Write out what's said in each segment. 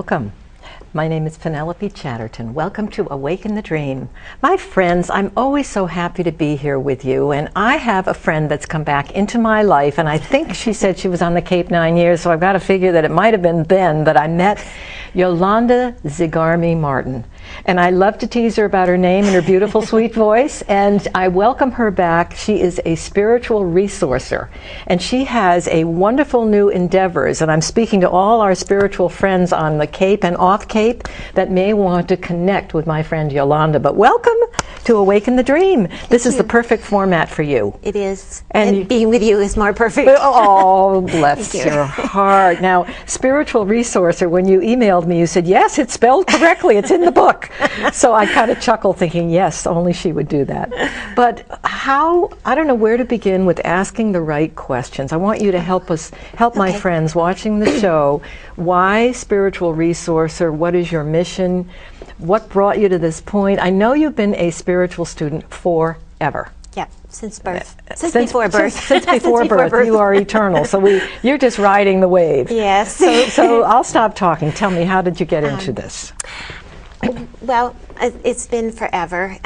Welcome. My name is Penelope Chatterton. Welcome to Awaken the Dream. My friends, I'm always so happy to be here with you, and I have a friend that's come back into my life, and I think she said she was on the Cape 9 years, so I've got to figure that it might have been then that I met Yolanda Zigarmi Martin. And I love to tease her about her name and her beautiful, sweet voice, and I welcome her back. She is a spiritual resourcer, and she has a wonderful new endeavors, and I'm speaking to all our spiritual friends on the Cape and off Cape that may want to connect with my friend Yolanda. But welcome to Awaken the Dream. This is the perfect format for you. It is. And being with you is more perfect. Oh, bless your heart. Now, spiritual resourcer, when you emailed me, you said, yes, it's spelled correctly. It's in the book. So I kind of chuckled thinking, yes, only she would do that. But I don't know where to begin with asking the right questions. I want you to help my friends watching the show. Why spiritual resourcer? What is your mission? What brought you to this point? I know you've been a spiritual student forever. Yeah, since birth. Since before birth. Since before birth. You are eternal. So you're just riding the wave. Yes. So I'll stop talking. Tell me, how did you get into this? Well, it's been forever.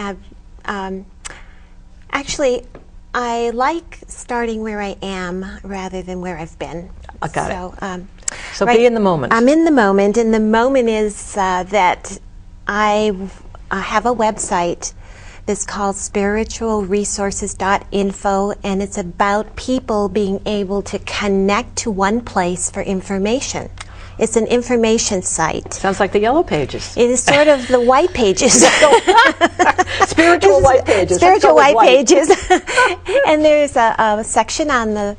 Actually, I like starting where I am rather than where I've been. I got it. So right, be in the moment. I'm in the moment, and the moment is that I have a website that's called spiritualresources.info, and it's about people being able to connect to one place for information. It's an information site. Sounds like the Yellow Pages. It is sort of the White Pages. Spiritual White Pages. Spiritual White Pages. And there's a section on the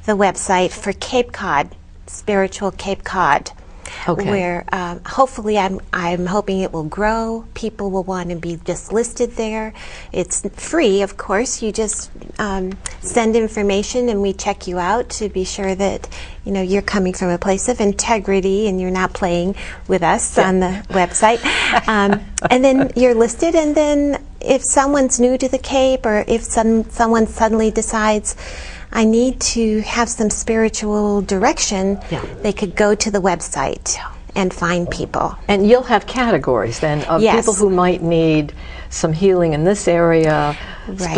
website for Cape Cod, Spiritual Cape Cod. Okay. Where hopefully I'm hoping it will grow. People will want to be just listed there. It's free, of course. You just send information and we check you out to be sure that you're coming from a place of integrity and you're not playing with us on the website. And then you're listed, and then if someone's new to the Cape, or if someone suddenly decides I need to have some spiritual direction, they could go to the website and find people. And you'll have categories then of people who might need some healing in this area,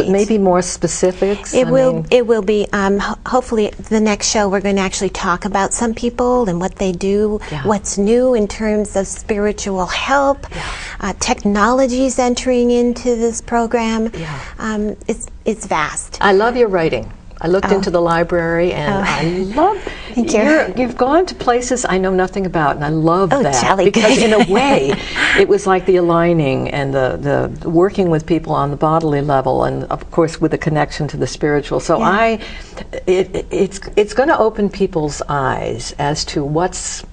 maybe more specifics. It will be, hopefully the next show we're going to actually talk about some people and what they do, what's new in terms of spiritual help, technologies entering into this program. It's vast. I love your writing. I looked into the library, and I love. Thank you. You've gone to places I know nothing about, and I love that jolly because, good. in a way, it was like the aligning and the working with people on the bodily level, and of course with a connection to the spiritual. So it's going to open people's eyes as to what's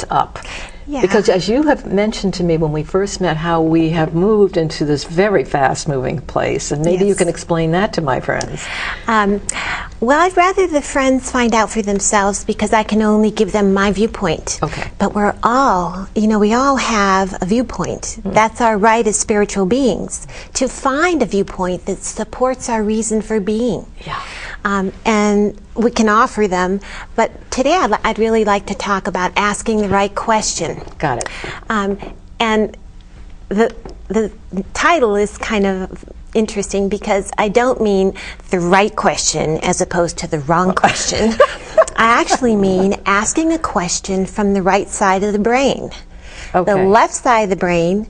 up. Yeah. Because as you have mentioned to me when we first met, how we have moved into this very fast-moving place, and maybe you can explain that to my friends. Well, I'd rather the friends find out for themselves, because I can only give them my viewpoint. Okay. But we're all, we all have a viewpoint. That's our right as spiritual beings, to find a viewpoint that supports our reason for being. Yeah. And we can offer them, but today I'd really like to talk about asking the right question. Got it. And the title is kind of interesting, because I don't mean the right question as opposed to the wrong question. I actually mean asking a question from the right side of the brain. Okay. The left side of the brain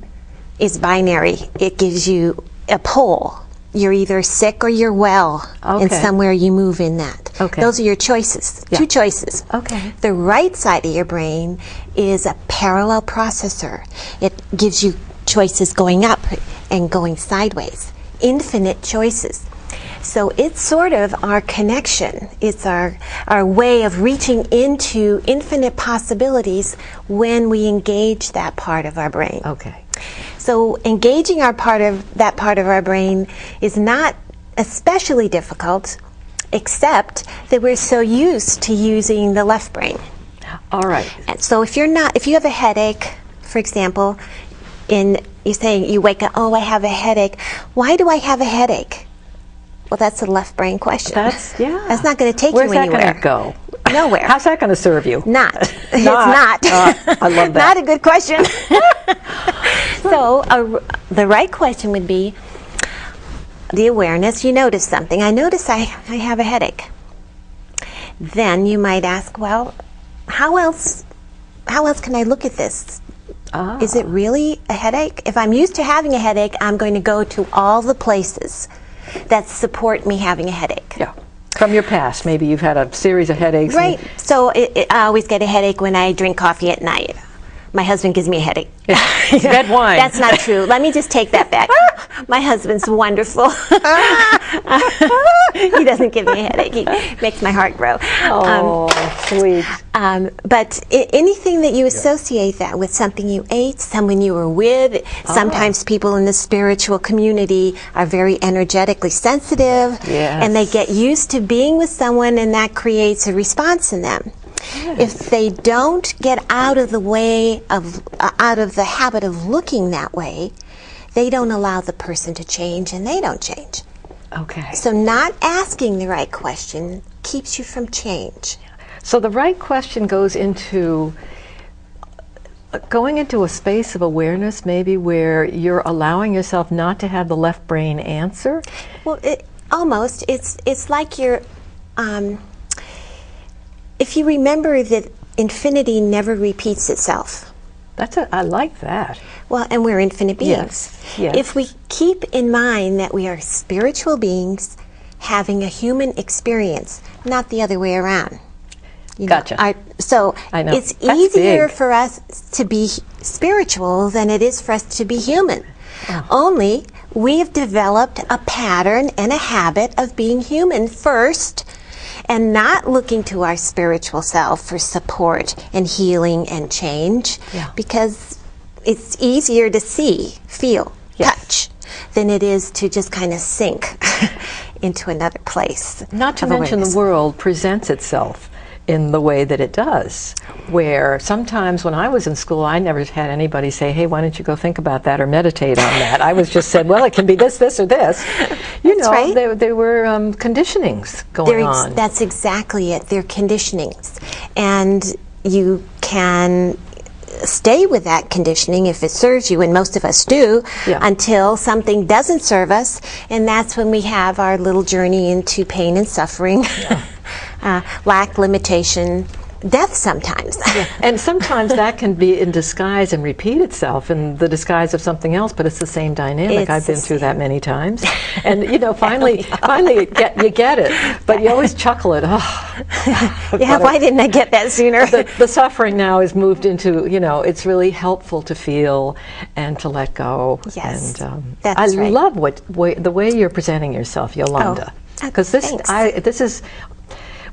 is binary. It gives you a pole. You're either sick or you're well, and somewhere you move in that. Okay. Those are your choices, two choices. Okay. The right side of your brain is a parallel processor. It gives you choices going up and going sideways, infinite choices. So it's sort of our connection. It's our way of reaching into infinite possibilities when we engage that part of our brain. Okay. So engaging that part of our brain is not especially difficult, except that we're so used to using the left brain. All right. And so if you have a headache, for example, you wake up, oh, I have a headache. Why do I have a headache? Well, that's a left brain question. That's not going to take you anywhere. Where's that going to go? Nowhere. How's that going to serve you? Not. It's not. I love that. Not a good question. So the right question would be the awareness. You notice something. I notice I have a headache. Then you might ask, well, how else can I look at this? Is it really a headache? If I'm used to having a headache, I'm going to go to all the places that support me having a headache. Yeah. From your past, maybe you've had a series of headaches. Right. So I always get a headache when I drink coffee at night. My husband gives me a headache. Red wine. That's not true. Let me just take that back. My husband's wonderful. He doesn't give me a headache. He makes my heart grow. Oh, sweet. But anything that you associate that with, something you ate, someone you were with, sometimes people in the spiritual community are very energetically sensitive, and they get used to being with someone, and that creates a response in them. If they don't get out of the way of out of the habit of looking that way, they don't allow the person to change, and they don't change. Okay. So not asking the right question keeps you from change. So the right question goes into going into a space of awareness, maybe where you're allowing yourself not to have the left brain answer. Well, almost. It's like you're. If you remember that infinity never repeats itself. I like that. Well, and we're infinite beings. Yes. If we keep in mind that we are spiritual beings having a human experience, not the other way around. Gotcha. I know. It's That's easier big. for us to be spiritual than it is for us to be human. Only we have developed a pattern and a habit of being human first, and not looking to our spiritual self for support and healing and change, because it's easier to see, feel, touch, than it is to just kind of sink into another place. Not to mention the world presents itself in the way that it does, where sometimes when I was in school, I never had anybody say, hey, why don't you go think about that or meditate on that. I was just said, well, it can be this, this, or this. You know, right. there were conditionings going on. That's exactly it. They're conditionings. And you can stay with that conditioning if it serves you, and most of us do, until something doesn't serve us, and that's when we have our little journey into pain and suffering. Lack, limitation, death sometimes. And sometimes that can be in disguise and repeat itself in the disguise of something else, but it's the same dynamic. I've been through that many times. And, you know, finally you get it, but you always chuckle at, why didn't I get that sooner? The suffering now is moved into, you know, it's really helpful to feel and to let go. Yes, and that's right. I love the way you're presenting yourself, Yolanda. Because this is...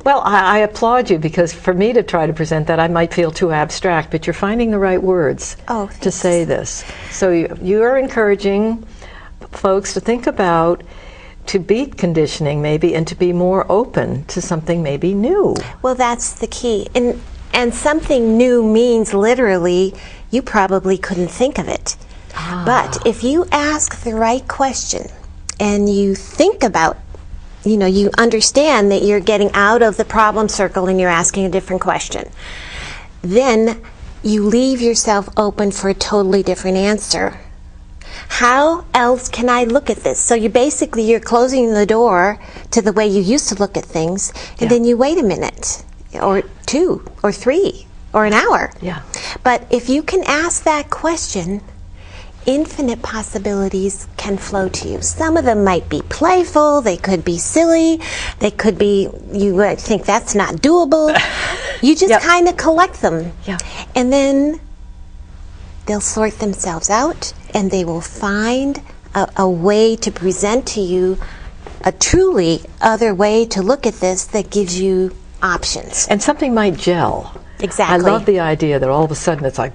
Well, I applaud you, because for me to try to present that, I might feel too abstract, but you're finding the right words to say this. So you are encouraging folks to think about, to beat conditioning maybe, and to be more open to something maybe new. Well, that's the key. And something new means literally you probably couldn't think of it. But if you ask the right question and you think about, you know, you understand that you're getting out of the problem circle and you're asking a different question, then you leave yourself open for a totally different answer. How else can I look at this? So you're closing the door to the way you used to look at things, and then you wait a minute, or 2, or 3, or an hour. But if you can ask that question, infinite possibilities can flow to you. Some of them might be playful, they could be silly, they could be, you would think that's not doable. You just kind of collect them. And then they'll sort themselves out, and they will find a way to present to you a truly other way to look at this that gives you options. And something might gel. Exactly. I love the idea that all of a sudden it's like,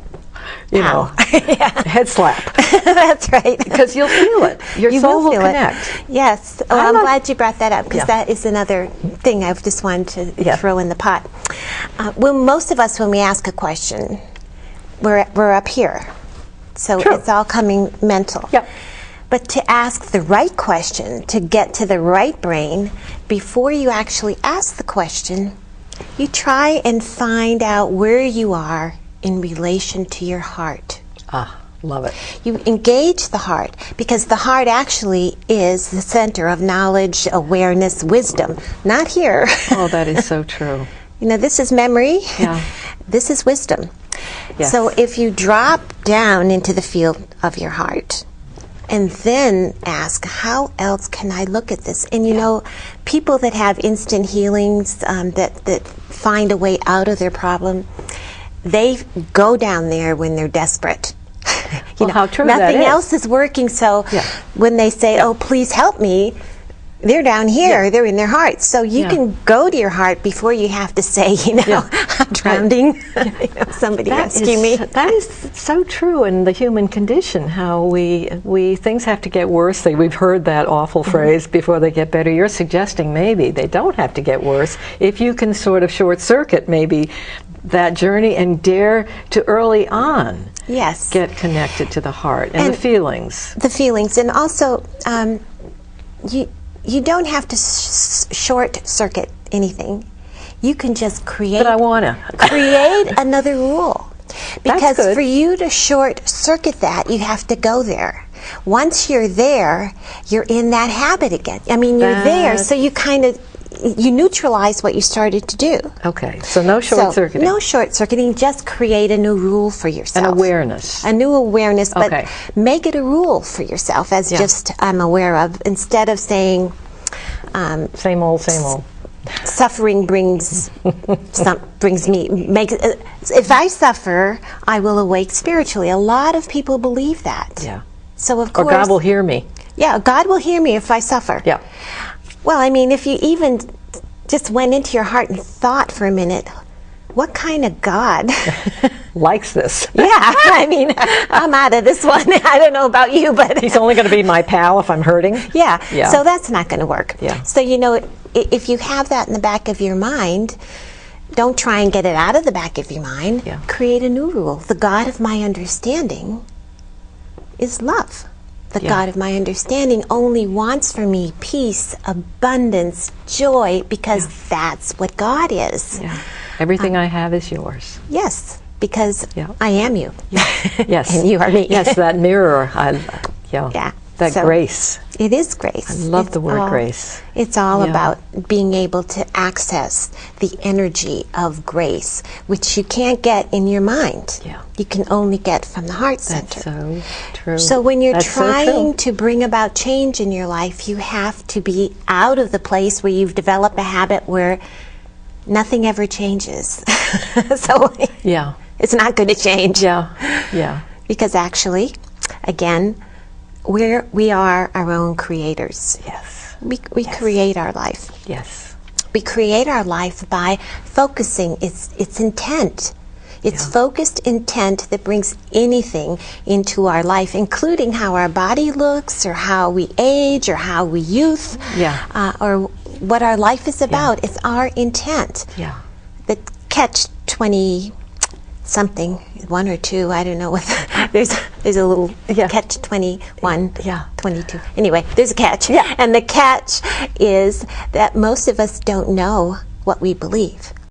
you know, head slap. That's right. Because you'll feel it. Your soul will connect. Yes. Oh, I'm glad you brought that up, because that is another thing I've just wanted to throw in the pot. Well, most of us, when we ask a question, we're up here. So it's all coming mental. But to ask the right question, to get to the right brain, before you actually ask the question, You try and find out where you are in relation to your heart. Ah, love it. You engage the heart, because the heart actually is the center of knowledge, awareness, wisdom. Not here. Oh, that is so true. You know, this is memory. Yeah. This is wisdom. Yes. So if you drop down into the field of your heart and then ask, how else can I look at this? And you know, people that have instant healings, that find a way out of their problem, they go down there when they're desperate. Well, how true that nothing is. else is working, so Yeah. when they say, oh, please help me, they're down here, they're in their heart. So you can go to your heart before you have to say, you know, I'm drowning. You know, somebody rescue me. That is so true in the human condition, how we things have to get worse. We've heard that awful phrase, before they get better. You're suggesting maybe they don't have to get worse if you can sort of short circuit maybe that journey and dare to early on Yes. get connected to the heart and the feelings. The feelings. And also, you don't have to short circuit anything. You can just create. But I want to. create another rule. Because good. for you to short circuit that, you have to go there. Once you're there, you're in that habit again. I mean, you're there, so you kind of, you neutralize what you started to do. Okay, so no short circuiting. No short circuiting, just create a new rule for yourself. An awareness. A new awareness, but Okay. make it a rule for yourself, as just I'm aware of, instead of saying Same old, same old. suffering brings if I suffer, I will awake spiritually. A lot of people believe that. Yeah. So of Or course, God will hear me. yeah, God will hear me if I suffer. Yeah. Well, I mean, if you even just went into your heart and thought for a minute, what kind of God? Likes this. Yeah, I mean, I'm out of this one. I don't know about you, but He's only going to be my pal if I'm hurting. yeah. Yeah. So that's not going to work. Yeah. So, you know, if you have that in the back of your mind, don't try and get it out of the back of your mind. Yeah. Create a new rule. The God of my understanding is love. The Yeah. God of my understanding only wants for me peace, abundance, joy, because that's what God is. Yeah. Everything I have is yours. Yes, because Yeah. I am you. Yes. And you are me. Yes, that mirror. Yeah. That So, grace. It is grace. I love It's the word all- grace. It's all Yeah. about being able to access the energy of grace, which you can't get in your mind. Yeah. You can only get from the heart That's center. so true. So when you're That's so trying true. to bring about change in your life, you have to be out of the place where you've developed a habit where nothing ever changes. So Yeah. it's not going to change. Yeah. Yeah. Because actually, again, we are our own creators. Yes. We create our life. Yes. We create our life by focusing its intent. It's focused intent that brings anything into our life, including how our body looks, or how we age, or how we youth, or what our life is about. It's our intent. Yeah. The catch 20 something, 1 or 2, I don't know what there's a little catch 21, 22. Anyway, there's a catch. And the catch is that most of us don't know what we believe.